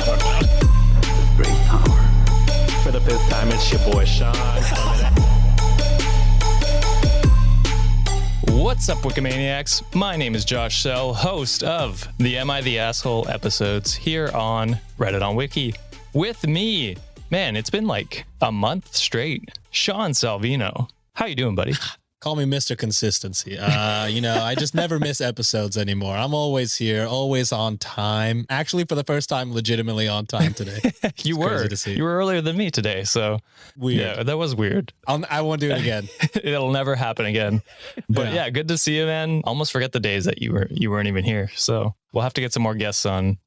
I don't know. Great power. For the fifth time, it's your boy Sean. What's up, Wikimaniacs? My name is Josh Sell, host of the Am I the Asshole episodes here on Reddit on Wiki. With me, man, it's been like a month straight, Sean Salvino. How you doing, buddy? Call me Mr. Consistency. I just never miss episodes anymore. I'm always here, always on time. Actually, for the first time, legitimately on time today. You were earlier than me today, so weird. Yeah, that was weird. I won't do it again. It'll never happen again. But yeah, good to see you, man. Almost forget the days that you weren't even here. So we'll have to get some more guests on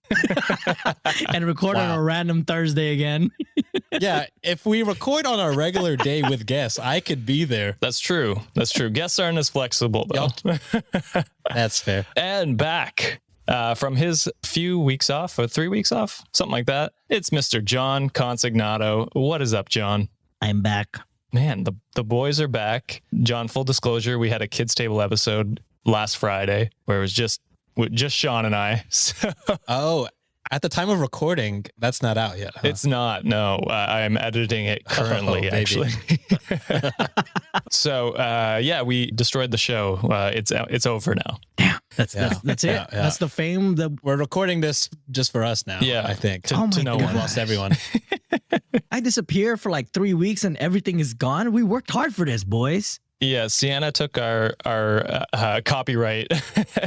and record on a random Thursday again. Yeah, if we record on a regular day with guests, I could be there. That's true. Guests aren't as flexible, though. Yep. That's fair. And back from his few weeks off, or 3 weeks off, something like that, it's Mr. John Consignato. What is up, John? I'm back. Man, the boys are back. John, full disclosure, we had a Kids Table episode last Friday where it was just Sean and I. So, oh, at the time of recording, that's not out yet. Huh? It's not. No, I'm editing it currently, actually. So, yeah, we destroyed the show. It's over now. Damn, that's it. Yeah. That's the fame. We're recording this just for us now. Yeah, I think. To no one. We've lost everyone. I disappear for like 3 weeks and everything is gone. We worked hard for this, boys. Yeah, Sienna took our copyright,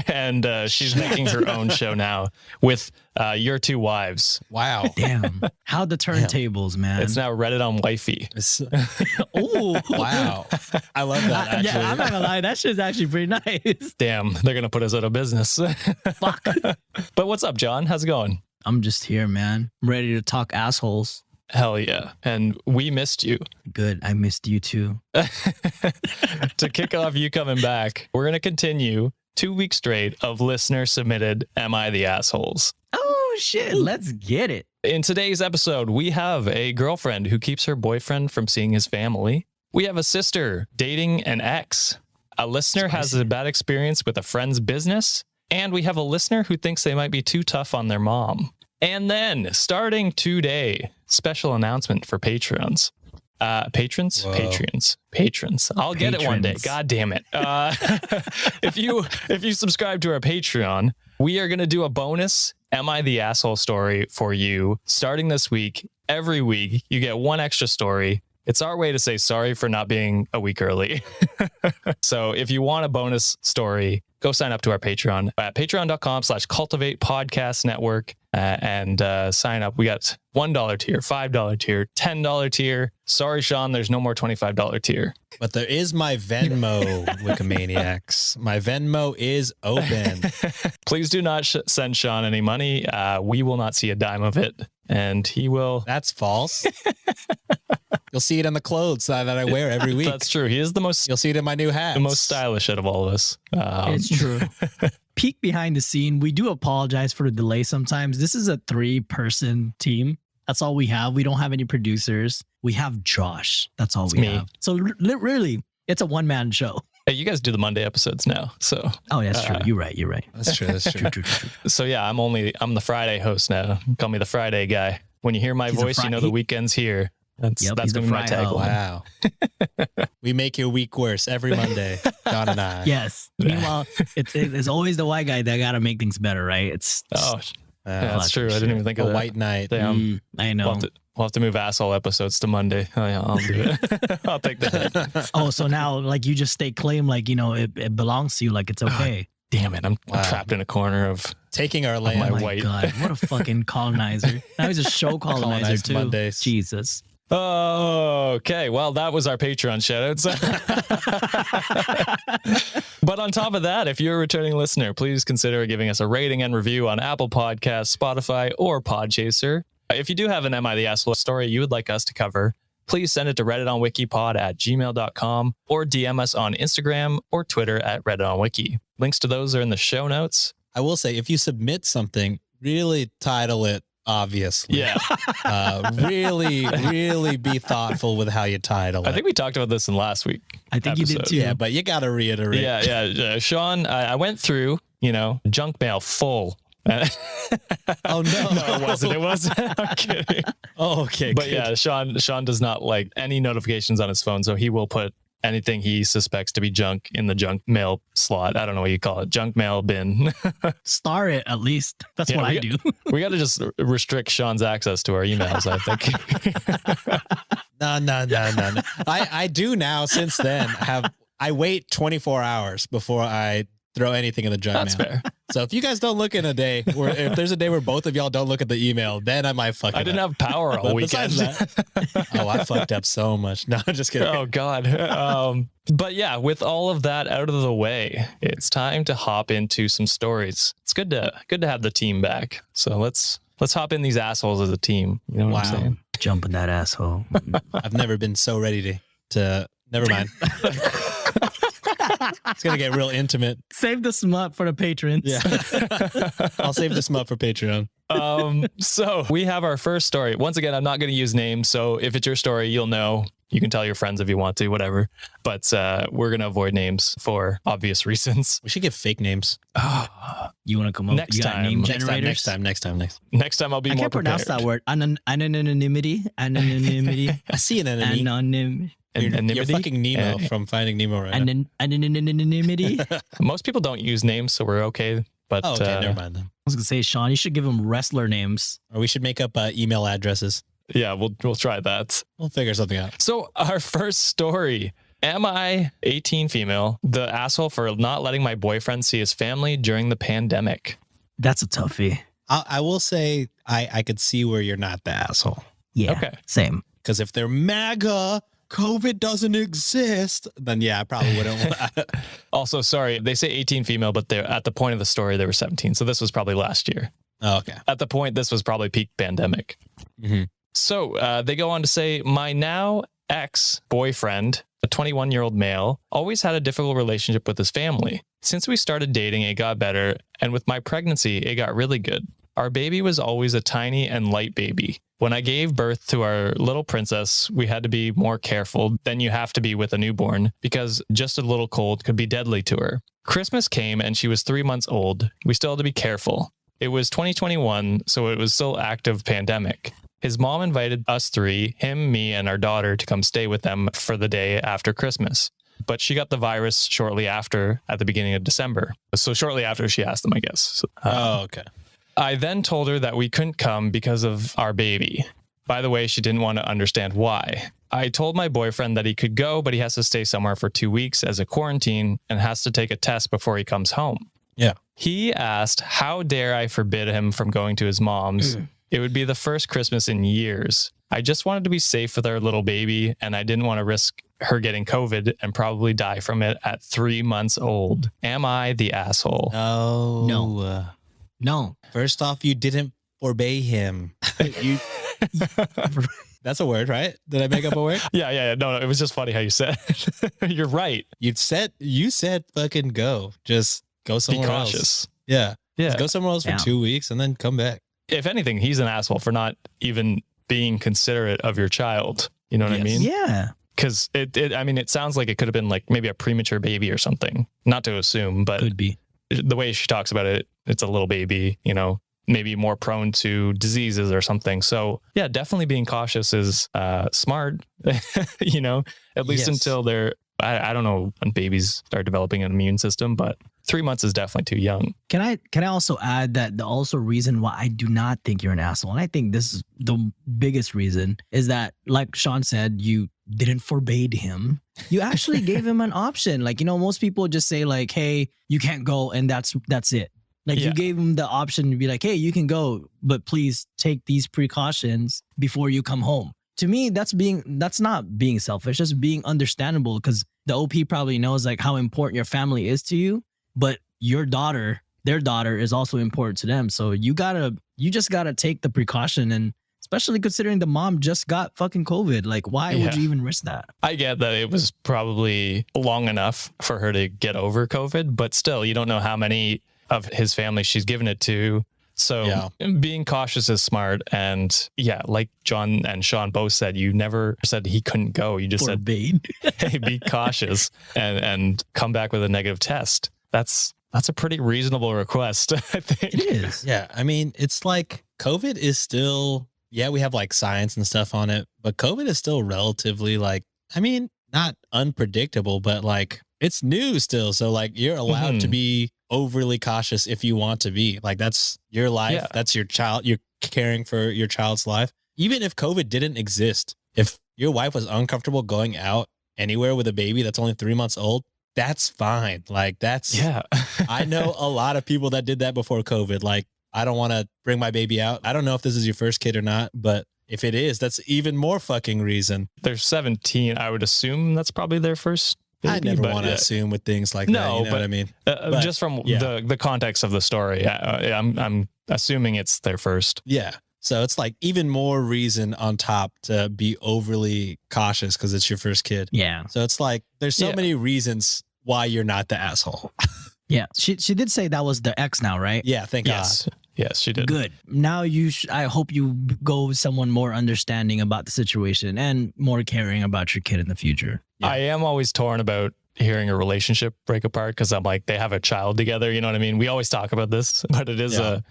and she's making her own show now with your two wives. Wow. Damn. How the turntables, man. It's now Reddit on Wifey. Oh, wow. I love that, actually. Yeah, I'm not gonna lie. That shit's actually pretty nice. Damn, they're going to put us out of business. Fuck. But what's up, John? How's it going? I'm just here, man. I'm ready to talk assholes. Hell yeah. And we missed you. Good. I missed you too. To kick off you coming back, we're going to continue 2 weeks straight of listener submitted Am I the Assholes? Oh, shit. Let's get it. In today's episode, we have a girlfriend who keeps her boyfriend from seeing his family. We have a sister dating an ex. A listener has a bad experience with a friend's business. And we have a listener who thinks they might be too tough on their mom. And then, starting today, special announcement for patrons. Patrons? Whoa. Patrons. I'll get it one day. God damn it. If you subscribe to our Patreon, we are going to do a bonus Am I the Asshole story for you starting this week. Every week, you get one extra story. It's our way to say sorry for not being a week early. So if you want a bonus story, go sign up to our Patreon at patreon.com/cultivate podcast network and sign up. We got $1 tier, $5 tier, $10 tier. Sorry, Sean, there's no more $25 tier. But there is my Venmo, Wikimaniacs. My Venmo is open. Please do not send Sean any money. We will not see a dime of it. And he will. That's false. You'll see it in the clothes that I wear every week. That's true. He is the most. You'll see it in my new hat. The most stylish out of all of us. It's true. Peek behind the scene. We do apologize for the delay sometimes. This is a 3-person team. That's all we have. We don't have any producers. We have Josh. That's all we have. So really, it's a one-man show. Hey, you guys do the Monday episodes now, so. Oh, that's true. You're right. That's true. True. So yeah, I'm the Friday host now. Call me the Friday guy. When you hear my voice, you know the weekend's here. That's going to be my tagline. Wow. We make your week worse every Monday, John and I. Yes. Meanwhile, it's always the white guy that got to make things better, right? That's true. I didn't even think of that. White knight. I know. We'll have to move asshole episodes to Monday. Oh, yeah, I'll do it. I'll take that. Oh, so now like you just stay claim like, it belongs to you, like it's okay. Damn it. I'm trapped in a corner of taking our land. Oh my God. What a fucking colonizer. Now he's a show colonizer too. Mondays. Jesus. Oh, okay. Well, that was our Patreon shoutouts. But on top of that, if you're a returning listener, please consider giving us a rating and review on Apple Podcasts, Spotify, or Podchaser. If you do have an Am I the Asshole story you would like us to cover, please send it to redditonwikipod@gmail.com or DM us on Instagram or Twitter at redditonwiki. Links to those are in the show notes. I will say, if you submit something, really title it obviously. Yeah. Really be thoughtful with how you title it. I think we talked about this in last week. I think episode. You did too. Yeah, but you got to reiterate. Yeah. Sean, I went through, junk mail full Oh, no. No, it wasn't. It wasn't. I'm kidding. Oh, okay. But good. yeah, Sean does not like any notifications on his phone, so he will put anything he suspects to be junk in the junk mail slot. I don't know what you call it, junk mail bin. Star it at least. That's Yeah, what I do. We got to just restrict Sean's access to our emails, I think. No. I do now. Since then, I wait 24 hours before I throw anything in the junk That's mail. fair. So if you guys don't look in a day, or if there's a day where both of y'all don't look at the email, then I might fuck it I didn't up. have power all But weekend. besides that, I fucked up so much. No, I'm just kidding. Oh God. But yeah, with all of that out of the way, it's time to hop into some stories. It's good to have the team back. So let's hop in these assholes as a team. You know what I'm saying? Jump in that asshole. I've never been so ready to never mind. It's gonna get real intimate. Save the smut for the patrons. Yeah. I'll save this up for Patreon. So we have our first story. Once again, I'm not going to use names. So if it's your story, you'll know. You can tell your friends if you want to, whatever. But we're going to avoid names for obvious reasons. We should give fake names. You want to come up? Next You got time. name Next generators? Next time. Next time I'll be I more can't pronounce prepared. that word. Anonymity. I see an enemy. Anonymity. You're fucking Nemo from Finding Nemo right now. Anonymity. Most people don't use names, so we're okay. But Oh, okay, never mind then. I was gonna say, Sean, you should give them wrestler names. Or we should make up email addresses. yeah, we'll try that. We'll figure something out. So our first story. Am I 18 female, the asshole for not letting my boyfriend see his family during the pandemic? That's a toughie. I will say I could see where you're not the asshole. Yeah. Okay. Same. Because if they're MAGA, COVID doesn't exist, then yeah, I probably wouldn't. Also, sorry, they say 18 female, but they're at the point of the story, they were 17. So this was probably last year. Oh, okay. At the point, this was probably peak pandemic. Mm-hmm. So they go on to say, my now ex-boyfriend, a 21-year-old male, always had a difficult relationship with his family. Since we started dating, it got better. And with my pregnancy, it got really good. Our baby was always a tiny and light baby. When I gave birth to our little princess, we had to be more careful than you have to be with a newborn because just a little cold could be deadly to her. Christmas came and she was 3 months old. We still had to be careful. It was 2021, so it was still active pandemic. His mom invited us three, him, me, and our daughter, to come stay with them for the day after Christmas. But she got the virus shortly after, at the beginning of December. So shortly after she asked them, I guess. Okay. I then told her that we couldn't come because of our baby. By the way, she didn't want to understand why. I told my boyfriend that he could go, but he has to stay somewhere for 2 weeks as a quarantine and has to take a test before he comes home. Yeah. He asked, how dare I forbid him from going to his mom's? It would be the first Christmas in years. I just wanted to be safe with our little baby, and I didn't want to risk her getting COVID and probably die from it at 3 months old. Am I the asshole? No. No. First off, you didn't forbade him. You. That's a word, right? Did I make up a word? Yeah. No, it was just funny how you said it. You're right. You said fucking go. Just go Be somewhere else. cautious. Yeah. Yeah. Just go somewhere else for Yeah. 2 weeks and then come back. If anything, he's an asshole for not even being considerate of your child. You know what I Yes. mean? Yeah. Because it sounds like it could have been like maybe a premature baby or something. Not to assume, but Could be. the way she talks about it, it's a little baby, maybe more prone to diseases or something. So yeah, definitely being cautious is smart, at least Yes. until they're, I don't know when babies start developing an immune system, but 3 months is definitely too young. Can I also add that the also reason why I do not think you're an asshole, and I think this is the biggest reason, is that like Sean said, you didn't forbade him. You actually gave him an option. Like, most people just say like, hey, you can't go, and that's it. Like Yeah. you gave him the option to be like, hey, you can go, but please take these precautions before you come home. To me, that's not being selfish. That's being understandable, because the OP probably knows like how important your family is to you, but their daughter is also important to them. So you just gotta take the precaution, and especially considering the mom just got fucking COVID. Like, why would you even risk that? I get that it was probably long enough for her to get over COVID, but still, you don't know how many of his family she's given it to. So being cautious is smart. And yeah, like John and Sean both said, you never said he couldn't go. You just Forbade. said, hey, be cautious and come back with a negative test. That's That's a pretty reasonable request, I think. It is. Yeah. I mean, it's like COVID is still, yeah, we have like science and stuff on it, but COVID is still relatively like, I mean, not unpredictable, but like it's new still. So like you're allowed to be overly cautious if you want to be. Like that's your life. Yeah. That's your child. You're caring for your child's life. Even if COVID didn't exist, if your wife was uncomfortable going out anywhere with a baby that's only 3 months old, that's fine. Like that's, Yeah. I know a lot of people that did that before COVID. Like, I don't want to bring my baby out. I don't know if this is your first kid or not, but if it is, that's even more fucking reason. They're 17. I would assume that's probably their first baby. I never want to assume with things like that. You know what I mean? But, just from yeah. the context of the story, I'm assuming it's their first. Yeah. So it's like even more reason on top to be overly cautious because it's your first kid. Yeah. So it's like there's so many reasons why you're not the asshole. Yeah. She did say that was the ex now, right? Yeah. Thank Yes. God. Yes, she did. Good. Now I hope you go with someone more understanding about the situation and more caring about your kid in the future. Yeah. I am always torn about hearing a relationship break apart because I'm like, they have a child together. You know what I mean? We always talk about this, but it is a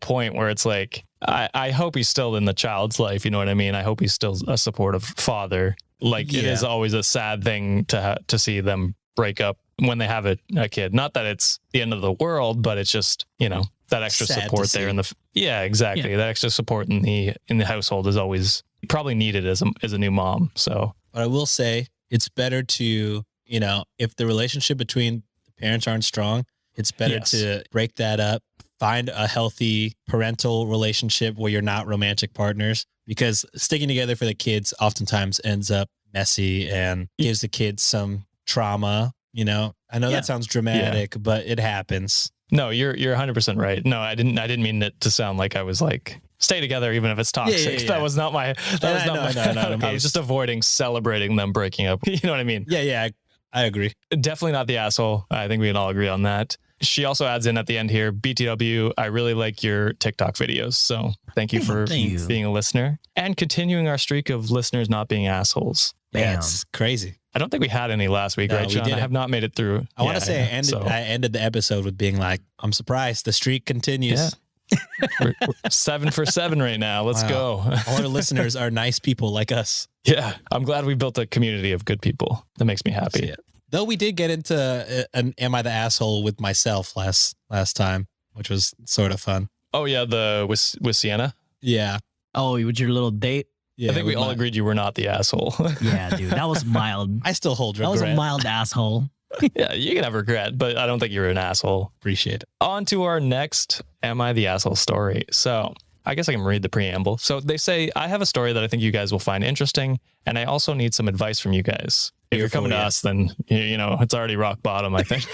point where it's like, I hope he's still in the child's life. You know what I mean? I hope he's still a supportive father. Like it is always a sad thing to see them break up when they have a kid. Not that it's the end of the world, but it's just, you know, that extra Sad support to there see. in the exactly. Yeah. That extra support in the household is always probably needed as a new mom. So But I will say it's better to, you know, if the relationship between the parents aren't strong, it's better to break that up, find a healthy parental relationship where you're not romantic partners, because sticking together for the kids oftentimes ends up messy and gives the kids some trauma. You know, I know that sounds dramatic, but it happens. no, you're 100% right. No, I didn't mean it to sound like I was like, stay together even if it's toxic. Yeah. That was not my. I was just avoiding celebrating them breaking up. You know what I mean? Yeah, I agree. Definitely not the asshole. I think we can all agree on that. She also adds in at the end here, BTW, I really like your TikTok videos. So thank you for being a listener and continuing our streak of listeners not being assholes. Yeah, it's crazy. I don't think we had any last week, right, John? I have not made it through. I want to say I ended the episode with being like, I'm surprised the streak continues. Yeah. we're 7 for 7 right now. Let's go. All our listeners are nice people like us. Yeah. I'm glad we built a community of good people. That makes me happy. Though we did get into an Am I the Asshole with myself last time, which was sort of fun. Oh, yeah. With Sienna. Yeah. Oh, with your little date? Yeah, I think we all agreed you were not the asshole. Yeah, dude. That was mild. I still hold regret. That was a mild asshole. Yeah, you can have regret, but I don't think you're an asshole. Appreciate it. On to our next Am I the Asshole story. So I guess I can read the preamble. So they say, I have a story that I think you guys will find interesting, and I also need some advice from you guys. If you're coming to us, then, you know, it's already rock bottom, I think.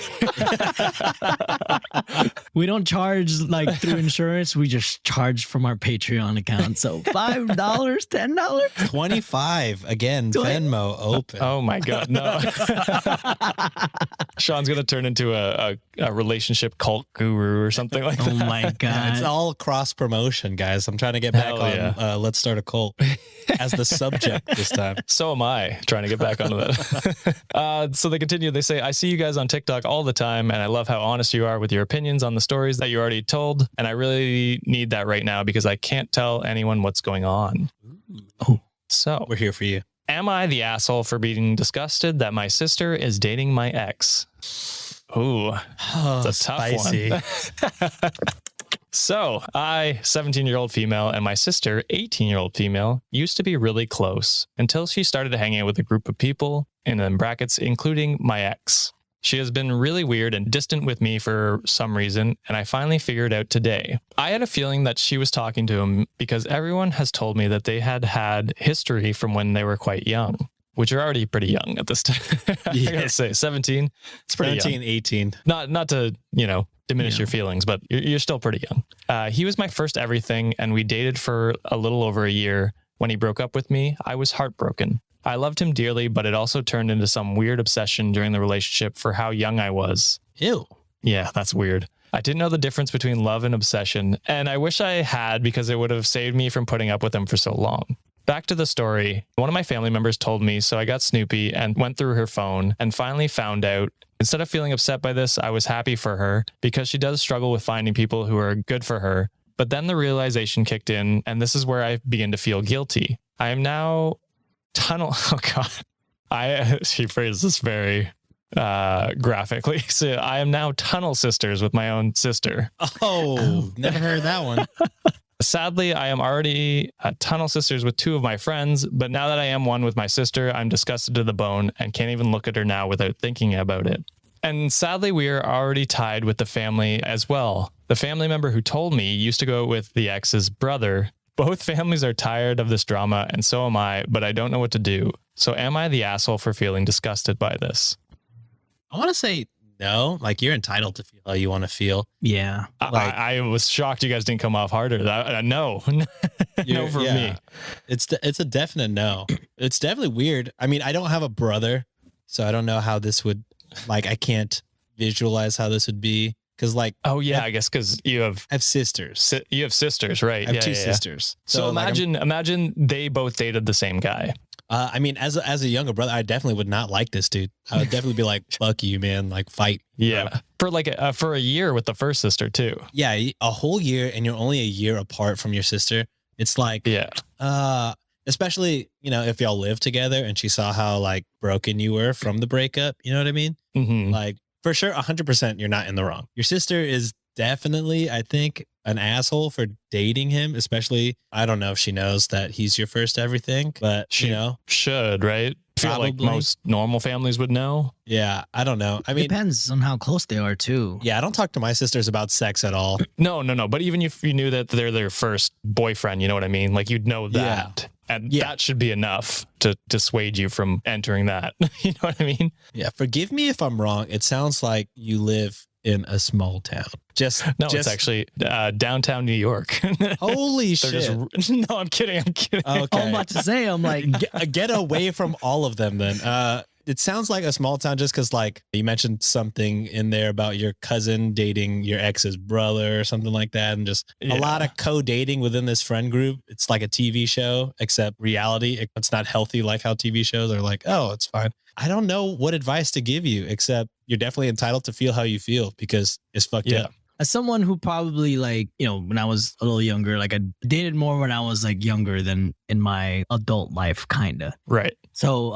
We don't charge like through insurance. We just charge from our Patreon account. So $5, $10. 25 again. Venmo open. Oh my God, no. Sean's going to turn into a relationship cult guru or something like that. Oh my God. Yeah, it's all cross promotion, guys. I'm trying to get back on Let's Start a Cult as the subject this time. So am I trying to get back onto that. So they continue. They say, I see you guys on TikTok all the time, and I love how honest you are with your opinions on the stories that you already told. And I really need that right now because I can't tell anyone what's going on. Oh. So we're here for you. Am I the asshole for being disgusted that my sister is dating my ex? Ooh, it's a tough one. So I, 17-year-old female, and my sister, 18-year-old female, used to be really close until she started hanging out with a group of people, and in brackets, including my ex. She has been really weird and distant with me for some reason, and I finally figured out today. I had a feeling that she was talking to him because everyone has told me that they had history from when they were quite young, which are already pretty young at this time. I gotta say, 17, it's pretty 17, young. 18. Not to, diminish your feelings, but you're still pretty young. He was my first everything, and we dated for a little over a year. When he broke up with me, I was heartbroken. I loved him dearly, but it also turned into some weird obsession during the relationship for how young I was. Ew. Yeah, that's weird. I didn't know the difference between love and obsession, and I wish I had because it would have saved me from putting up with him for so long. Back to the story. One of my family members told me, so I got Snoopy and went through her phone and finally found out Instead of feeling upset by this, I was happy for her because she does struggle with finding people who are good for her. But then the realization kicked in, and this is where I begin to feel guilty. I am now oh God, she phrased this very graphically. So I am now tunnel sisters with my own sister. Oh, never heard that one. Sadly, I am already tunnel sisters with two of my friends, but now that I am one with my sister, I'm disgusted to the bone and can't even look at her now without thinking about it. And sadly, we are already tied with the family as well. The family member who told me used to go with the ex's brother. Both families are tired of this drama, and so am I, but I don't know what to do. So am I the asshole for feeling disgusted by this? I want to say no. Like, you're entitled to feel how you want to feel. Yeah. I was shocked you guys didn't come off harder. No. No for me. It's a definite no. It's definitely weird. I mean, I don't have a brother, so I don't know how this would, like, I can't visualize how this would be. Because, like, oh yeah, I guess because you have sisters. You have sisters, right? I have two sisters. So imagine they both dated the same guy. I mean, as a younger brother, I definitely would not like this dude. I would definitely be like, "Fuck you, man! Like, fight." Yeah, for like for a year with the first sister too. Yeah, a whole year, and you're only a year apart from your sister. It's like, especially, you know, if y'all live together, and she saw how like broken you were from the breakup. You know what I mean? Mm-hmm. Like, for sure, 100%, you're not in the wrong. Your sister is definitely, I think, an asshole for dating him, especially, I don't know if she knows that he's your first everything, but she should, right? I feel like most normal families would know. Yeah, I don't know. I mean, depends on how close they are too. Yeah, I don't talk to my sisters about sex at all. No. But even if you knew that they're their first boyfriend, you know what I mean? Like, you'd know that. Yeah. And that should be enough to dissuade you from entering that. You know what I mean? Yeah. Forgive me if I'm wrong. It sounds like you live in a small town. It's actually downtown New York. Holy shit. No, I'm kidding. Okay. I'm about to say, I'm like, get away from all of them then. It sounds like a small town just because, like, you mentioned something in there about your cousin dating your ex's brother or something like that. And just a lot of co-dating within this friend group. It's like a TV show, except reality. It's not healthy like how TV shows are like, oh, it's fine. I don't know what advice to give you, except you're definitely entitled to feel how you feel because it's fucked up. As someone who probably, like, you know, when I was a little younger, like, I dated more when I was like younger than in my adult life, kind of. Right. So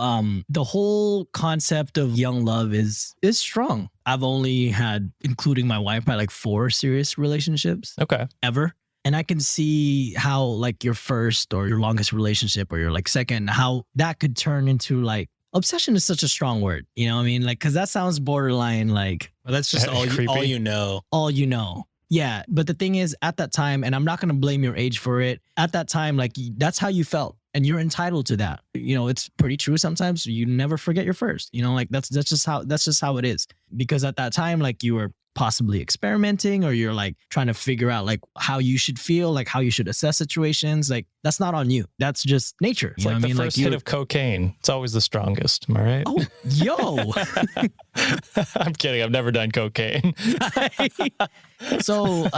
the whole concept of young love is strong. I've only had, including my wife, probably like 4 serious relationships. Okay. Ever. And I can see how, like, your first or your longest relationship or your like second, how that could turn into, like, obsession is such a strong word, you know what I mean? Like, because that sounds borderline like, well, that's just all you know. All you know. Yeah. But the thing is, at that time, and I'm not going to blame your age for it. At that time, like, that's how you felt. And you're entitled to that. You know, it's pretty true sometimes. You never forget your first. You know, like, that's just how it is. Because at that time, like, you were possibly experimenting, or you're like trying to figure out like how you should feel, like how you should assess situations. Like, that's not on you. That's just nature. It's like the first hit of cocaine. It's always the strongest. Am I right? Oh, yo. I'm kidding. I've never done cocaine. So,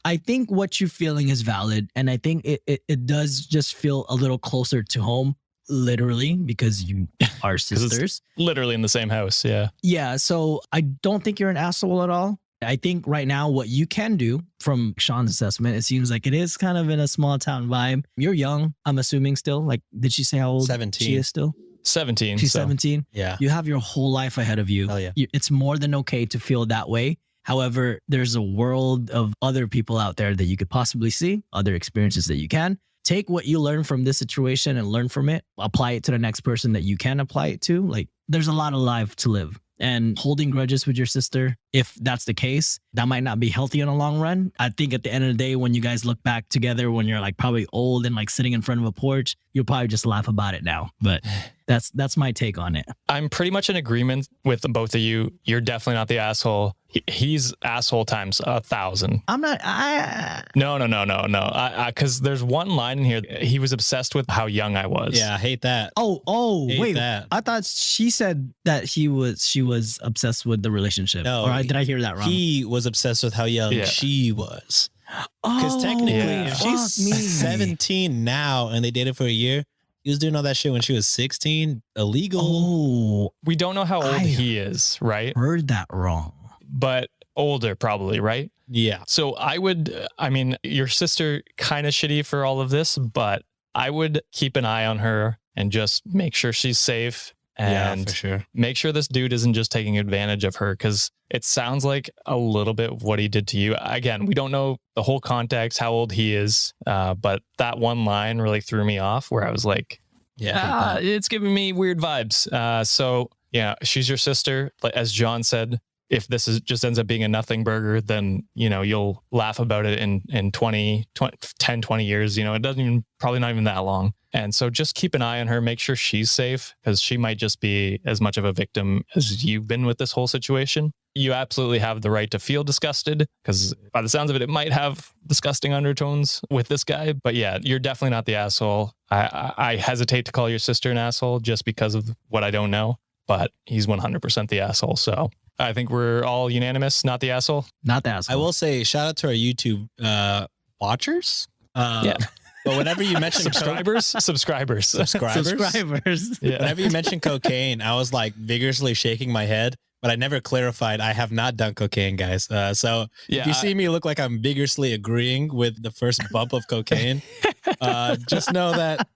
I think what you're feeling is valid. And I think it does just feel a little closer to home, literally, because you are sisters. Literally in the same house. Yeah. Yeah. So I don't think you're an asshole at all. I think right now what you can do, from Sean's assessment, it seems like it is kind of in a small town vibe. You're young, I'm assuming still. Like, did she say how old 17. she is still? 17. She's 17. Yeah. You have your whole life ahead of you. Hell yeah. It's more than okay to feel that way. However, there's a world of other people out there that you could possibly see, other experiences that you can. Take what you learn from this situation and learn from it. Apply it to the next person that you can apply it to. Like, there's a lot of life to live. And holding grudges with your sister, if that's the case, that might not be healthy in the long run. I think at the end of the day, when you guys look back together, when you're like probably old and like sitting in front of a porch, you'll probably just laugh about it now. But that's my take on it. I'm pretty much in agreement with both of you. You're definitely not the asshole. He's asshole times 1,000. I'm not. No. Because there's one line in here. He was obsessed with how young I was. Yeah, I hate that. Wait. That. I thought she said that she was obsessed with the relationship. No, or did I hear that wrong? He was obsessed with how young she was. Because technically, if she's 17 now and they dated for a year, He was doing all that shit when she was 16. Illegal. Oh, We don't know how old I he is, right? heard that wrong. But older probably, right? Yeah. So I mean, your sister kind of shitty for all of this, but I would keep an eye on her and just make sure she's safe. And for sure. make sure this dude isn't just taking advantage of her, because it sounds like a little bit of what he did to you. Again, we don't know the whole context, how old he is, but that one line really threw me off where I was like, Yeah. it's giving me weird vibes. So yeah, she's your sister. But as John said, if this just ends up being a nothing burger, then, you'll laugh about it in 10, 20 years. It doesn't even, probably not even that long. And so just keep an eye on her, make sure she's safe, because she might just be as much of a victim as you've been with this whole situation. You absolutely have the right to feel disgusted, because by the sounds of it, it might have disgusting undertones with this guy. But yeah, you're definitely not the asshole. I hesitate to call your sister an asshole just because of what I don't know, but he's 100% the asshole. So I think we're all unanimous, not the asshole. Not the asshole. I will say shout out to our YouTube watchers. Yeah. But whenever you mention subscribers. subscribers. Yeah. Whenever you mention cocaine, I was like vigorously shaking my head, but I never clarified I have not done cocaine, guys. So Yeah, if you see me look like I'm vigorously agreeing with the first bump of cocaine, just know that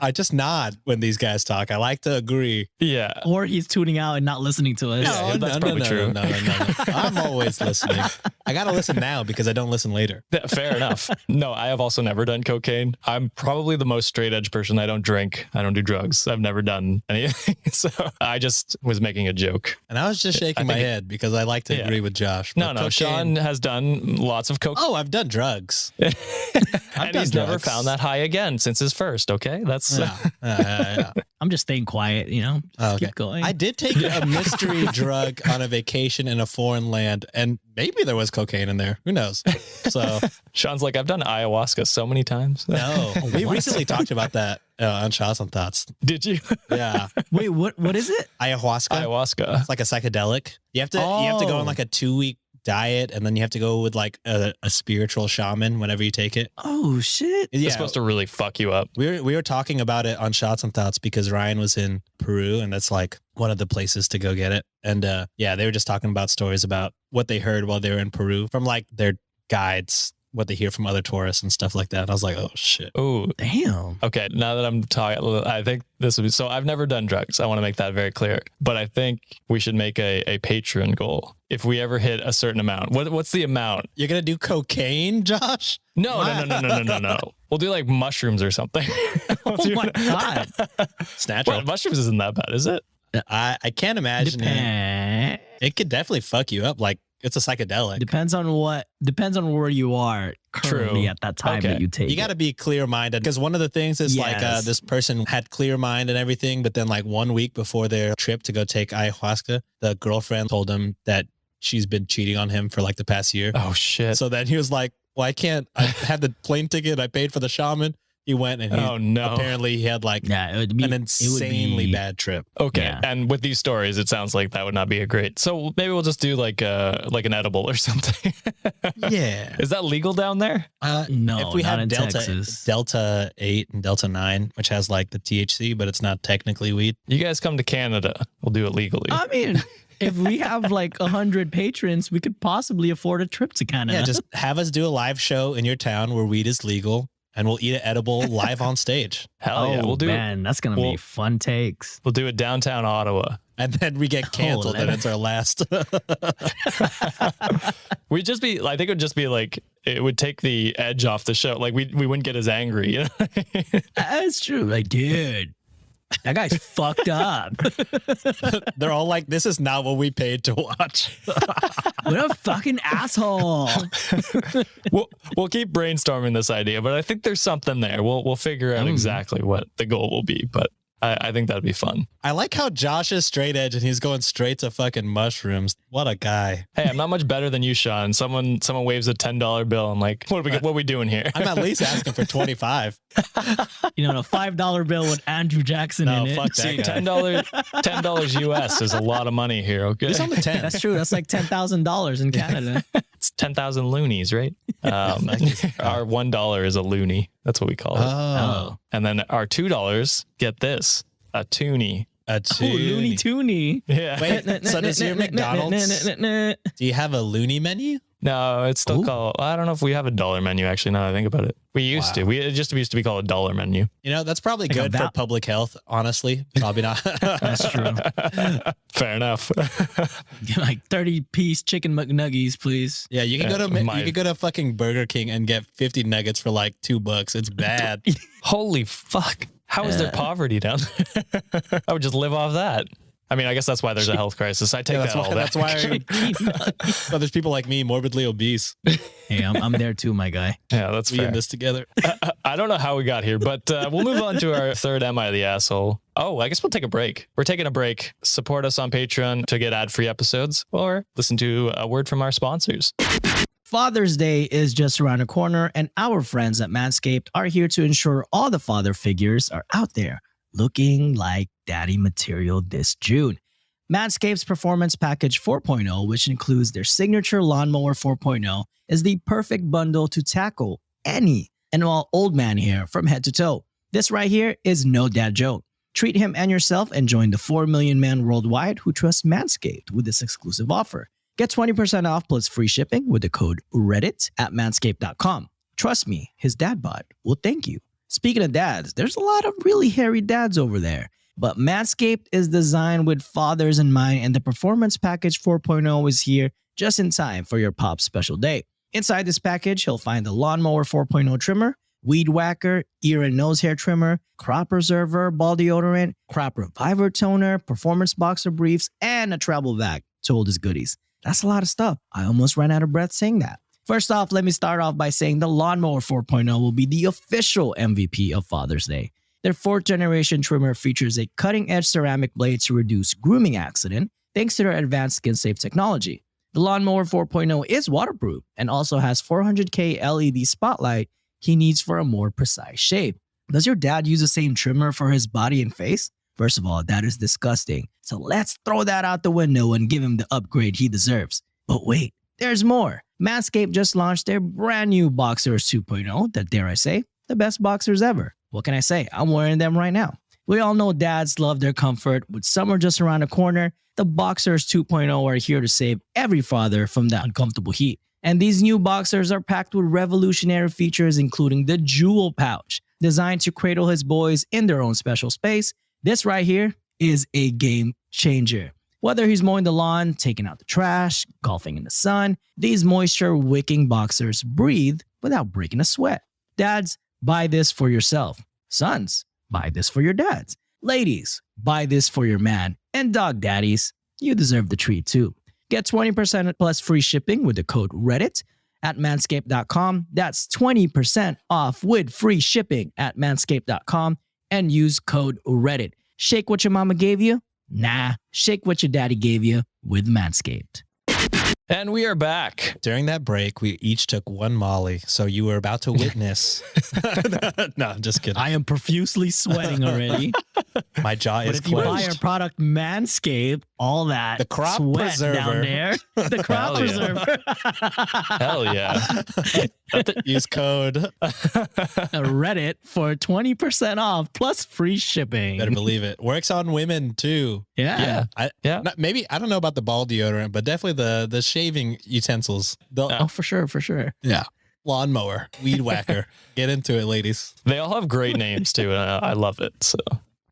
I just nod when these guys talk. I like to agree. Yeah. Or he's tuning out and not listening to us. Yeah, that's probably true. No. I'm always listening. I got to listen now because I don't listen later. Fair enough. No, I have also never done cocaine. I'm probably the most straight edge person. I don't drink. I don't do drugs. I've never done anything. So I just was making a joke. And I was just shaking my head because I like to agree with Josh. No, cocaine, Sean has done lots of coke. Oh, I've done drugs. And he's never found that high again since his first. Okay. That's Yeah. I'm just staying quiet, Just Okay. keep going. I did take a mystery drug on a vacation in a foreign land, and maybe there was cocaine in there. Who knows? So Sean's like, I've done ayahuasca so many times. no, we recently talked about that on Shots and Thoughts. Did you? Yeah, Wait, what is it? ayahuasca. Ayahuasca. It's like a psychedelic. You have to go on like a 2-week diet, and then you have to go with like a spiritual shaman whenever you take it. Oh shit. It's Yeah, supposed to really fuck you up. we were talking about it on Shots and Thoughts because Ryan was in Peru, and that's like one of the places to go get it. And they were just talking about stories about what they heard while they were in Peru from like their guides, what they hear from other tourists and stuff like that. And I was like, oh shit. Oh, Damn. okay. Now that I'm talking, I think this would be, so I've never done drugs. I want to make that very clear, but I think we should make a Patreon goal. If we ever hit a certain amount, what's the amount? You're gonna do cocaine, Josh? No. We'll do like mushrooms or something. Oh my god. It's natural. Well, mushrooms isn't that bad, is it? I can't imagine it. It could definitely fuck you up. Like it's a psychedelic. Depends on where you are currently True. at that time Okay. that you take. You got to be clear minded because one of the things is like Yes. this person had clear mind and everything, but then like 1 week before their trip to go take ayahuasca, the girlfriend told him that she's been cheating on him for like the past year. Oh shit. So then he was like, well, I can't. I had the plane ticket. I paid for the shaman. He went and Oh no. apparently he had like Yeah, it would be an insanely bad trip. Okay. Yeah. And with these stories, it sounds like that would not be a great. So maybe we'll just do like an edible or something. Yeah. Is that legal down there? No, if we not have in Delta Texas. Delta 8 and Delta 9, which has like the THC, but it's not technically weed. You guys come to Canada. We'll do it legally. I mean, if we have like 100 patrons, we could possibly afford a trip to Canada. Yeah, just have us do a live show in your town where weed is legal, and we'll eat an edible live on stage. Hell yeah. We'll do man, that's gonna be fun takes. We'll do it downtown Ottawa. And then we get canceled, and it's our last. I think it would just be like, it would take the edge off the show. Like we wouldn't get as angry. You know? That's true. Like, dude, that guy's fucked up. They're all like, this is not what we paid to watch. What a fucking asshole. We'll keep brainstorming this idea, but I think there's something there. We'll figure out exactly what the goal will be, but I think that'd be fun. I like how Josh is straight edge and he's going straight to fucking mushrooms. What a guy. Hey, I'm not much better than you, Sean. Someone waves a $10 bill. I'm like, what are we doing here? I'm at least asking for 25. A $5 bill with Andrew Jackson No, in it. fuck that See, guy. $10 US is a lot of money here. Okay, He's on the 10. That's true. That's like $10,000 in Canada. It's 10,000 loonies, right? Our $1 is a loony. That's what we call it. Oh. And then our $2, get this, a toonie. A Oh, Looney Tooney. Yeah. Wait, so does your McDonald's, do you have a loony menu? No, it's still called, I don't know if we have a dollar menu, actually, now that I think about it. We used to. It just used to be called a dollar menu. You know, that's probably good for public health, honestly. Probably not. That's true. Fair enough. Get like 30-piece chicken McNuggies, please. Yeah, you can go to fucking Burger King and get 50 nuggets for like $2. It's bad. Holy fuck. How is there poverty down there? I would just live off that. I mean, I guess that's why there's a health crisis. I take that all back. That's why so there's people like me, morbidly obese. Hey, I'm there too, my guy. Yeah, that's We fair. in this together. I don't know how we got here, but we'll move on to our third Am I the Asshole? Oh, I guess we'll take a break. We're taking a break. Support us on Patreon to get ad-free episodes or listen to a word from our sponsors. Father's Day is just around the corner, and our friends at Manscaped are here to ensure all the father figures are out there looking like daddy material this June. Manscaped's Performance Package 4.0, which includes their signature Lawnmower 4.0, is the perfect bundle to tackle any and all old man hair from head to toe. This right here is no dad joke. Treat him and yourself and join the 4 million men worldwide who trust Manscaped with this exclusive offer. Get 20% off plus free shipping with the code Reddit at manscaped.com. Trust me, his dad bod will thank you. Speaking of dads, there's a lot of really hairy dads over there. But Manscaped is designed with fathers in mind, and the Performance Package 4.0 is here just in time for your pop's special day. Inside this package, he'll find the Lawnmower 4.0 trimmer, Weed Whacker, ear and nose hair trimmer, Crop Preserver, ball deodorant, Crop Reviver toner, Performance Boxer briefs, and a travel bag to hold his goodies. That's a lot of stuff. I almost ran out of breath saying that. First off, let me start off by saying the Lawnmower 4.0 will be the official MVP of Father's Day. Their 4th generation trimmer features a cutting-edge ceramic blade to reduce grooming accident thanks to their advanced skin-safe technology. The Lawnmower 4.0 is waterproof and also has 400K LED spotlight he needs for a more precise shave. Does your dad use the same trimmer for his body and face? First of all, that is disgusting. So let's throw that out the window and give him the upgrade he deserves. But wait, there's more. Manscaped just launched their brand new Boxers 2.0, that dare I say, the best boxers ever. What can I say? I'm wearing them right now. We all know dads love their comfort. With summer just around the corner, the Boxers 2.0 are here to save every father from the uncomfortable heat. And these new boxers are packed with revolutionary features, including the jewel pouch, designed to cradle his boys in their own special space. This right here is a game changer. Whether he's mowing the lawn, taking out the trash, golfing in the sun, these moisture-wicking boxers breathe without breaking a sweat. Dads, buy this for yourself. Sons, buy this for your dads. Ladies, buy this for your man. And dog daddies, you deserve the treat too. Get 20% plus free shipping with the code Reddit at manscaped.com. That's 20% off with free shipping at manscaped.com and use code Reddit. Shake what your mama gave you? Nah, shake what your daddy gave you with Manscaped. And we are back. During that break, we each took one Molly. So you were about to witness. No, I'm just kidding. I am profusely sweating already. My jaw But is if you buy clenched. our product Manscaped, all that The crop sweat preserver. down there, the crop Hell yeah. preserver. Hell yeah. Use code. Reddit for 20% off plus free shipping. Better believe it. Works on women too. Yeah. Yeah. Maybe I don't know about the ball deodorant, but definitely the shaving utensils. Oh, for sure, for sure. Yeah. Lawnmower, weed whacker. Get into it, ladies. They all have great names too, and I love it. So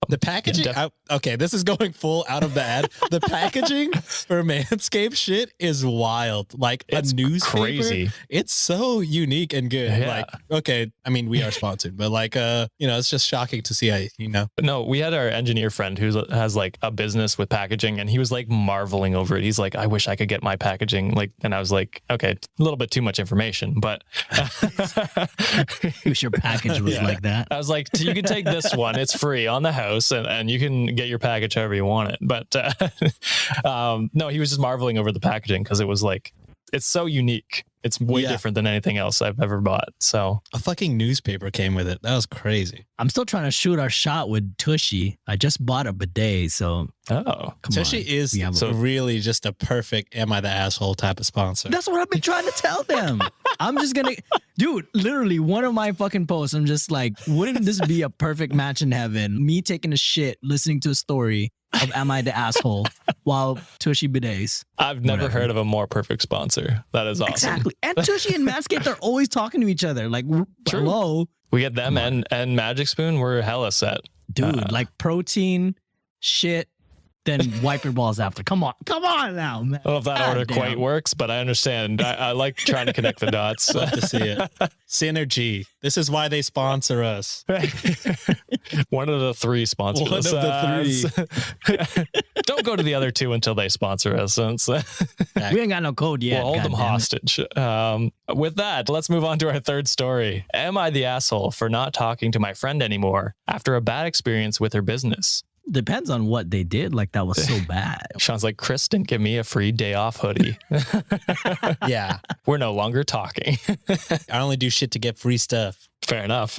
The packaging. Okay, this is going full out of the ad. The packaging for Manscaped shit is wild. Like It's a newspaper. crazy. It's so unique and good. Yeah. Like, okay, I mean, we are sponsored, but like, it's just shocking to see how, But no, we had our engineer friend who has like a business with packaging, and he was like marveling over it. He's like, I wish I could get my packaging. Like, and I was like, okay, a little bit too much information, but Wish your package was like that. I was like, you can take this one. It's free on the house, and you can get your package however you want it. But no, he was just marveling over the packaging because it was like, it's so unique. It's way different than anything else I've ever bought. So A fucking newspaper came with it. That was crazy. I'm still trying to shoot our shot with Tushy. I just bought a bidet, so oh, Tushy is really just a perfect am I the asshole type of sponsor. that's what I've been trying to tell them. I'm just gonna, dude, literally one of my fucking posts, I'm just like, wouldn't this be a perfect match in heaven? Me taking a shit, listening to a story of Am I the Asshole while Tushy bidets. I've never heard of a more perfect sponsor. That is awesome. Exactly. And Tushy and Manscaped are always talking to each other. Like, hello. We get them and Magic Spoon. We're hella set. Dude, like protein, shit, then wipe your balls after. Come on now, man. I don't know if that order quite works, but I understand. I like trying to connect the dots. Love to see it. Synergy. This is why they sponsor us. One of the three sponsors. One of the three. Don't go to the other two until they sponsor us. We ain't got no code yet. We'll hold them hostage. With that, let's move on to our third story. Am I the asshole for not talking to my friend anymore after a bad experience with her business? Depends on what they did. Like, that was so bad. Sean's like, Chris didn't give me a free day off hoodie. Yeah. We're no longer talking. I only do shit to get free stuff. Fair enough.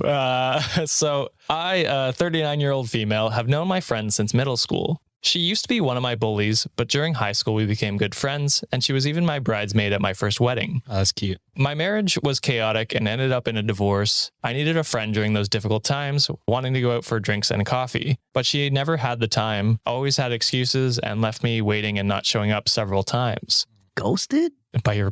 So I, a 39-year-old female, have known my friend since middle school. She used to be one of my bullies, but during high school we became good friends, and she was even my bridesmaid at my first wedding. Oh, that's cute. My marriage was chaotic and ended up in a divorce. I needed a friend during those difficult times, wanting to go out for drinks and coffee, but she never had the time, always had excuses, and left me waiting and not showing up several times. Ghosted? By your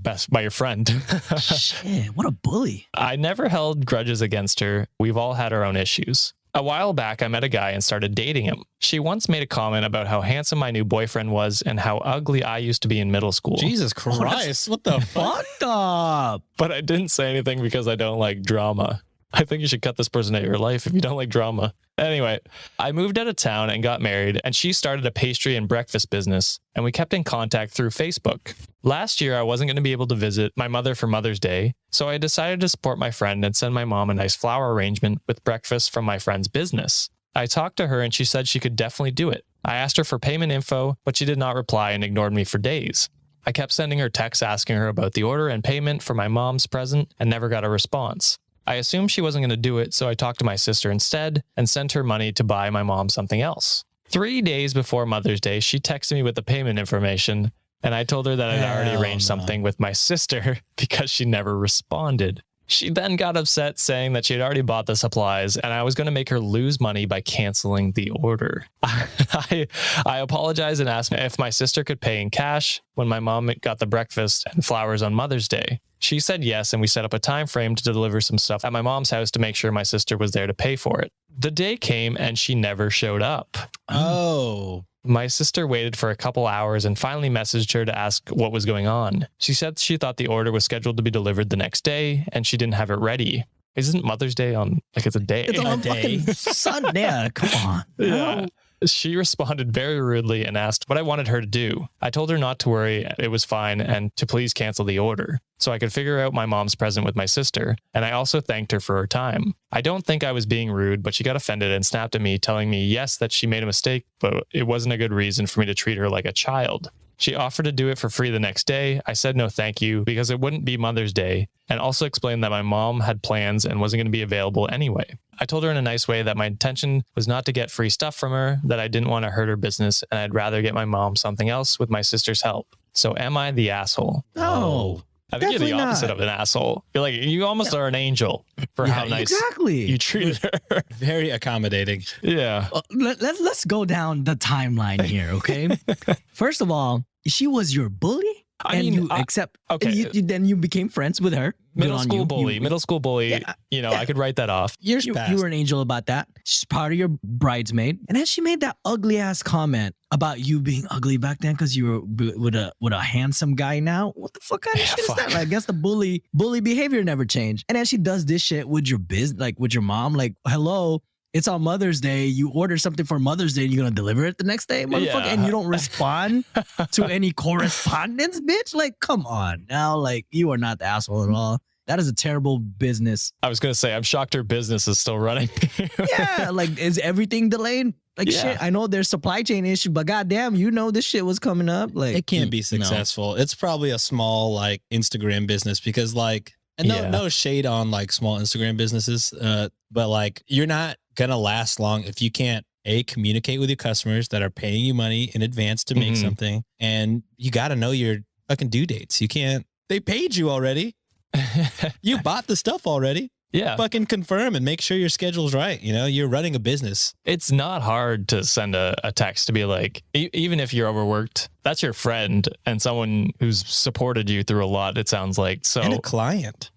friend. Shit, what a bully. I never held grudges against her. We've all had our own issues. A while back, I met a guy and started dating him. She once made a comment about how handsome my new boyfriend was and how ugly I used to be in middle school. Jesus Christ, what the fuck? Fucked up. But I didn't say anything because I don't like drama. I think you should cut this person out of your life if you don't like drama. Anyway, I moved out of town and got married, and she started a pastry and breakfast business, and we kept in contact through Facebook. Last year, I wasn't going to be able to visit my mother for Mother's Day, so I decided to support my friend and send my mom a nice flower arrangement with breakfast from my friend's business. I talked to her and she said she could definitely do it. I asked her for payment info, but she did not reply and ignored me for days. I kept sending her texts asking her about the order and payment for my mom's present and never got a response. I assumed she wasn't going to do it, so I talked to my sister instead and sent her money to buy my mom something else. 3 days before Mother's Day, she texted me with the payment information, and I told her that I'd already arranged something with my sister because she never responded. She then got upset, saying that she had already bought the supplies and I was going to make her lose money by canceling the order. I apologized and asked if my sister could pay in cash when my mom got the breakfast and flowers on Mother's Day. She said yes, and we set up a time frame to deliver some stuff at my mom's house to make sure my sister was there to pay for it. The day came and she never showed up. Oh. My sister waited for a couple hours and finally messaged her to ask what was going on. She said she thought the order was scheduled to be delivered the next day and she didn't have it ready. Isn't Mother's Day on, like, it's a day? It's on fucking Sunday. Come on. Yeah. She responded very rudely and asked what I wanted her to do. I told her not to worry, it was fine, and to please cancel the order, so I could figure out my mom's present with my sister, and I also thanked her for her time. I don't think I was being rude, but she got offended and snapped at me, telling me yes, that she made a mistake, but it wasn't a good reason for me to treat her like a child. She offered to do it for free the next day. I said no thank you because it wouldn't be Mother's Day, and also explained that my mom had plans and wasn't going to be available anyway. I told her in a nice way that my intention was not to get free stuff from her, that I didn't want to hurt her business, and I'd rather get my mom something else with my sister's help. So am I the asshole? No. I think you're the opposite of an asshole. You're like, you almost are an angel for how nice you treated her. Very accommodating. Yeah. Let's go down the timeline here, okay? First of all, she was your bully? Then you became friends with her. Middle school bully. Yeah, I could write that off. You were an angel about that. She's part of your bridesmaid. And then she made that ugly ass comment about you being ugly back then because you were with a handsome guy now. What the fuck kind of shit is that? Like, I guess the bully behavior never changed. And then she does this shit with your with your mom. Like, hello. It's on Mother's Day. You order something for Mother's Day and you're going to deliver it the next day, motherfucker? Yeah. And you don't respond to any correspondence, bitch? Like, come on now. Like, you are not the asshole at all. That is a terrible business. I was going to say, I'm shocked her business is still running. Yeah. Like, is everything delayed? Like Yeah. shit, I know there's supply chain issue, but goddamn, you know this shit was coming up. Like It can't be no. successful. It's probably a small like Instagram business because like, and Yeah. no shade on like small Instagram businesses, but like you're not gonna last long if you can't communicate with your customers that are paying you money in advance to make Mhm. something, and you got to know your fucking due dates. You can't. They paid you already. You bought the stuff already. Yeah. Fucking confirm and make sure your schedule's right. You know, you're running a business. It's not hard to send a text to be like, even if you're overworked, that's your friend and someone who's supported you through a lot, it sounds like. So, And a client.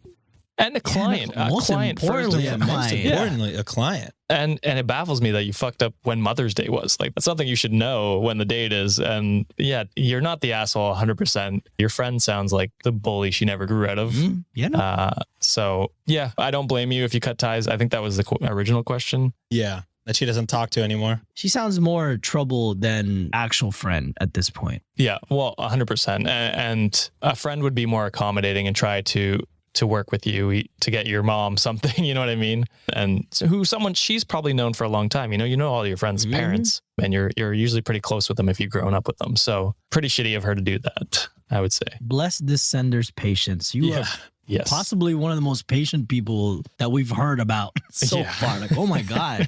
and a client, most a client first. importantly, and a foremost. client. Yeah. Importantly, a client. And it baffles me that you fucked up when Mother's Day was. Like, that's something you should know when the date is. And yeah, you're not the asshole 100%. Your friend sounds like the bully she never grew out of. Yeah, no. So yeah, I don't blame you if you cut ties. I think that was the original question. Yeah. That she doesn't talk to anymore. She sounds more trouble than actual friend at this point. Yeah, well, 100%. And a friend would be more accommodating and try to work with you to get your mom something, you know what I mean? And she's probably known for a long time. You know all your friends' parents, and you're usually pretty close with them if you've grown up with them. So pretty shitty of her to do that, I would say. Bless this sender's patience. You are Yes. possibly one of the most patient people that we've heard about so Yeah. far. Like, oh my God.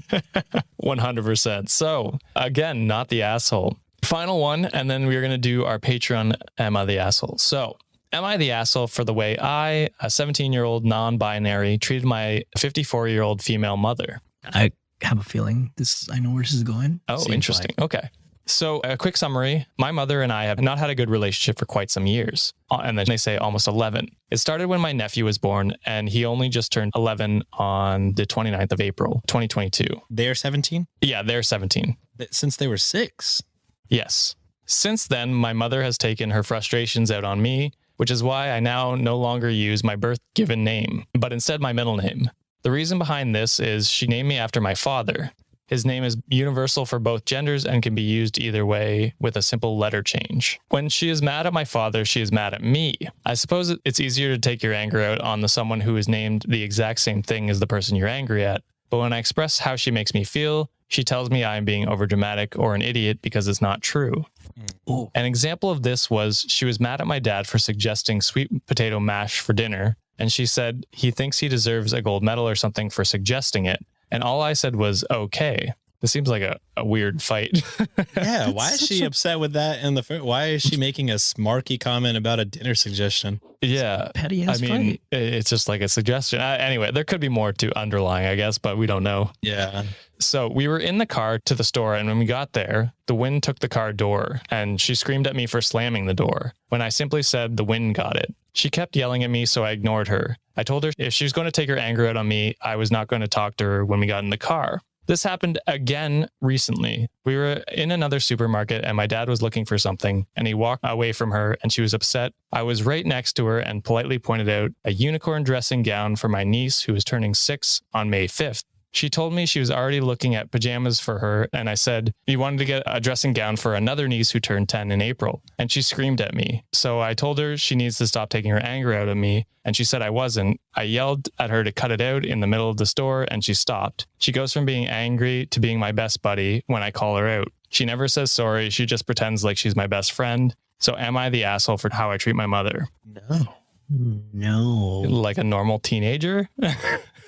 100%. So again, not the asshole. Final one, and then we're going to do our Patreon, Am I the Asshole? So am I the asshole for the way I, a 17-year-old non-binary, treated my 54-year-old female mother? I have a feeling I know where this is going. Oh, Seems interesting. Okay. So a quick summary. My mother and I have not had a good relationship for quite some years. And then they say almost 11. It started when my nephew was born, and he only just turned 11 on the 29th of April, 2022. They're 17? Yeah, they're 17. Since they were 6. Yes. Since then, my mother has taken her frustrations out on me, which is why I now no longer use my birth given name, but instead my middle name. The reason behind this is she named me after my father. His name is universal for both genders and can be used either way with a simple letter change. When she is mad at my father, she is mad at me. I suppose it's easier to take your anger out on someone who is named the exact same thing as the person you're angry at. But when I express how she makes me feel, she tells me I am being overdramatic or an idiot because it's not true. Oh, An example of this was she was mad at my dad for suggesting sweet potato mash for dinner, and she said he thinks he deserves a gold medal or something for suggesting it. And all I said was, okay. This seems like a weird fight. Yeah, why is she upset with that in the first? Why is she making a smarky comment about a dinner suggestion? Yeah. petty I ass mean, fight. it's just like a suggestion. Anyway, there could be more to underlying, I guess, but we don't know. Yeah. So we were in the car to the store, and when we got there, the wind took the car door, and she screamed at me for slamming the door when I simply said the wind got it. She kept yelling at me, so I ignored her. I told her if she was going to take her anger out on me, I was not going to talk to her when we got in the car. This happened again recently. We were in another supermarket and my dad was looking for something, and he walked away from her and she was upset. I was right next to her and politely pointed out a unicorn dressing gown for my niece who was turning 6 on May 5th. She told me she was already looking at pajamas for her, and I said, you wanted to get a dressing gown for another niece who turned 10 in April. And she screamed at me. So I told her she needs to stop taking her anger out of me, and she said I wasn't. I yelled at her to cut it out in the middle of the store, and she stopped. She goes from being angry to being my best buddy when I call her out. She never says sorry. She just pretends like she's my best friend. So am I the asshole for how I treat my mother? No. Like a normal teenager?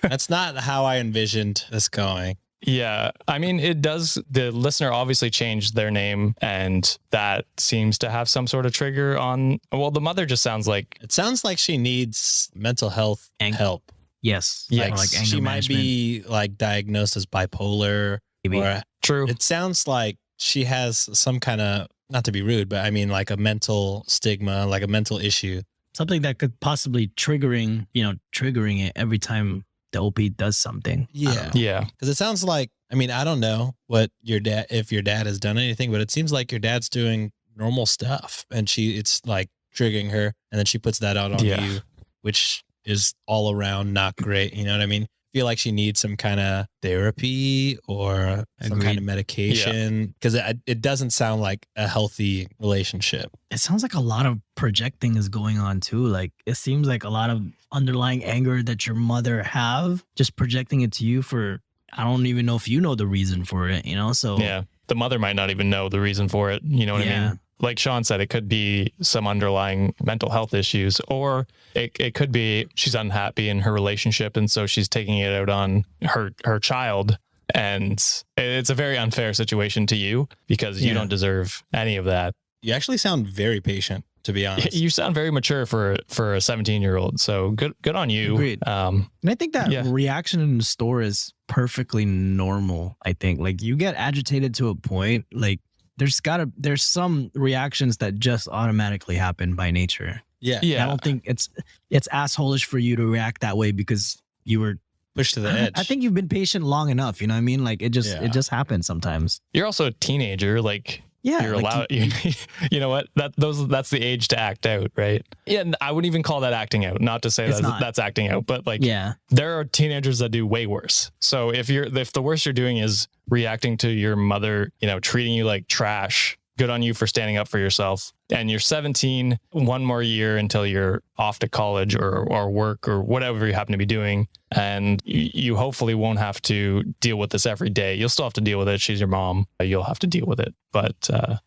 That's not how I envisioned this going. Yeah. I mean, it does. The listener obviously changed their name, and that seems to have some sort of trigger on. Well, the mother just sounds like. It sounds like she needs mental health help. Yes. Yes. Like anger She might management. be like diagnosed as bipolar. Maybe. Or True. it sounds like she has some kind of, not to be rude, but I mean like a mental stigma, like a mental issue. Something that could possibly triggering it every time the OP does something. I don't know. Yeah. Because it sounds like, I mean, I don't know what if your dad has done anything, but it seems like your dad's doing normal stuff and it's like triggering her, and then she puts that out on you, which is all around not great. You know what I mean? I feel like she needs some kind of therapy or some kind Agreed. of medication, because it doesn't sound like a healthy relationship. It sounds like a lot of projecting is going on too. Like it seems like a lot of underlying anger that your mother have, just projecting it to you for I don't even know if you know the reason for it, So Yeah. The mother might not even know the reason for it. You know what I mean? Like Sean said, it could be some underlying mental health issues, or it could be she's unhappy in her relationship. And so she's taking it out on her child. And it's a very unfair situation to you because you don't deserve any of that. You actually sound very patient, to be honest. You sound very mature for a 17-year-old. So good on you. Agreed. And I think that reaction in the store is perfectly normal. I think like you get agitated to a point, like there's some reactions that just automatically happen by nature. Yeah. I don't think it's assholish for you to react that way because you were pushed to the edge. I think you've been patient long enough. You know what I mean? Like it just happens sometimes. You're also a teenager. Like, you're like allowed. You know what? That's the age to act out, right? Yeah, and I wouldn't even call that acting out. Not to say that's acting out, but like, there are teenagers that do way worse. So if the worst you're doing is reacting to your mother, treating you like trash, good on you for standing up for yourself. And you're 17, one more year until you're off to college or work or whatever you happen to be doing. And you hopefully won't have to deal with this every day. You'll still have to deal with it. She's your mom. You'll have to deal with it. But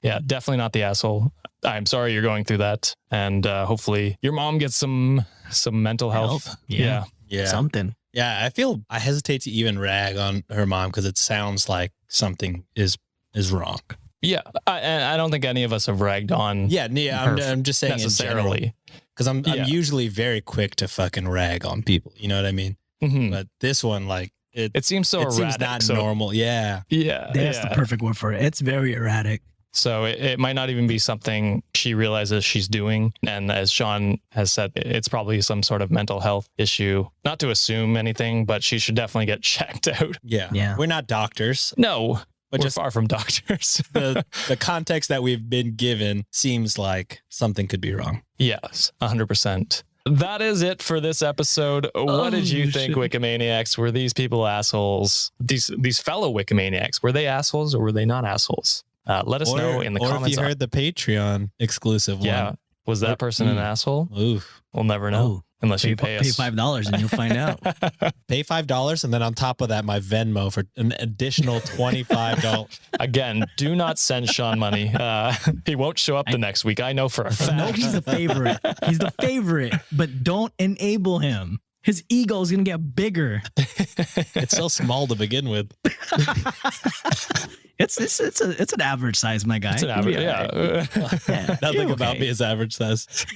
definitely not the asshole. I'm sorry you're going through that. And hopefully your mom gets some mental health. Yeah. Something. Yeah. I hesitate to even rag on her mom because it sounds like something is wrong. Yeah, I don't think any of us have ragged on. Yeah, I'm just saying necessarily because I'm usually very quick to fucking rag on people. You know what I mean? Mm-hmm. But this one, like it seems so erratic. Seems not normal. Yeah. That's the perfect word for it. It's very erratic. So it might not even be something she realizes she's doing. And as Sean has said, it's probably some sort of mental health issue. Not to assume anything, but she should definitely get checked out. Yeah. We're not doctors. No. But we're just far from doctors. the context that we've been given seems like something could be wrong. Yes, 100%. That is it for this episode. What did you think, Wikimaniacs? Were these people assholes? These fellow Wikimaniacs, were they assholes or were they not assholes? Let us know in the comments. Or if you heard the Patreon exclusive one. Yeah. Was that person an asshole? Oof. We'll never know. Unless you pay us. Pay $5 and you'll find out. Pay $5 and then on top of that, my Venmo for an additional $25. Again, do not send Sean money. He won't show up the next week. I know for a fact. No, he's the favorite. He's the favorite, but don't enable him. His ego is going to get bigger. It's so small to begin with. It's an average size, my guy. It's an average, yeah. Nothing about me is average size.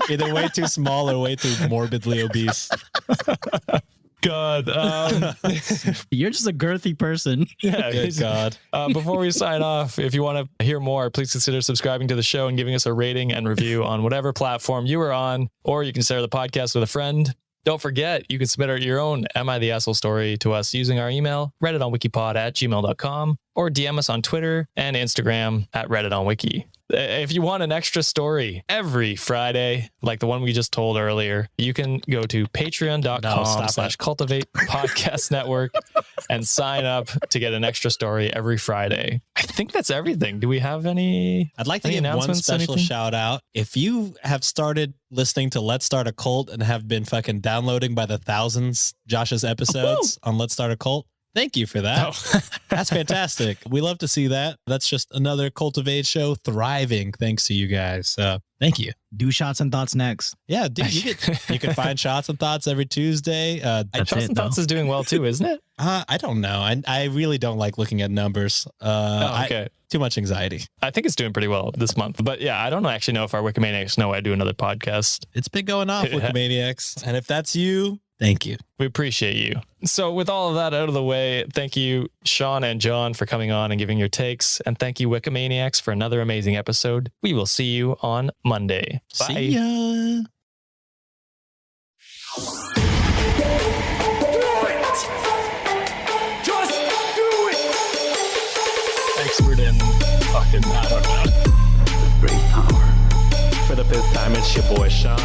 Either way too small or way too morbidly obese. God. You're just a girthy person. Yeah, good God. Before we sign off, if you want to hear more, please consider subscribing to the show and giving us a rating and review on whatever platform you are on, or you can share the podcast with a friend. Don't forget, you can submit your own Am I the Asshole story to us using our email, redditonwikipod@gmail.com, or DM us on Twitter and Instagram at redditonwiki. If you want an extra story every Friday, like the one we just told earlier, you can go to patreon.com/cultivate podcast network and sign up to get an extra story every Friday. I think that's everything. Do we have any? I'd like to give one special shout out. If you have started listening to Let's Start a Cult and have been fucking downloading by the thousands Josh's episodes on Let's Start a Cult, thank you for that. Oh. That's fantastic. We love to see that. That's just another Cultivate show thriving thanks to you guys. So thank you. Do Shots and Thoughts next. Yeah, dude, you can find Shots and Thoughts every Tuesday. Shots and Thoughts is doing well too, isn't it? I don't know. I really don't like looking at numbers. Okay. Too much anxiety. I think it's doing pretty well this month. But yeah, I don't actually know if our Wikimaniacs know I do another podcast. It's been going off, Wikimaniacs. And if that's you, thank you. We appreciate you. So with all of that out of the way, thank you, Sean and John, for coming on and giving your takes. And thank you, Wikimaniacs, for another amazing episode. We will see you on Monday. Bye. See ya. Expert in fucking, I don't know. Great power. For the fifth time, it's your boy Sean.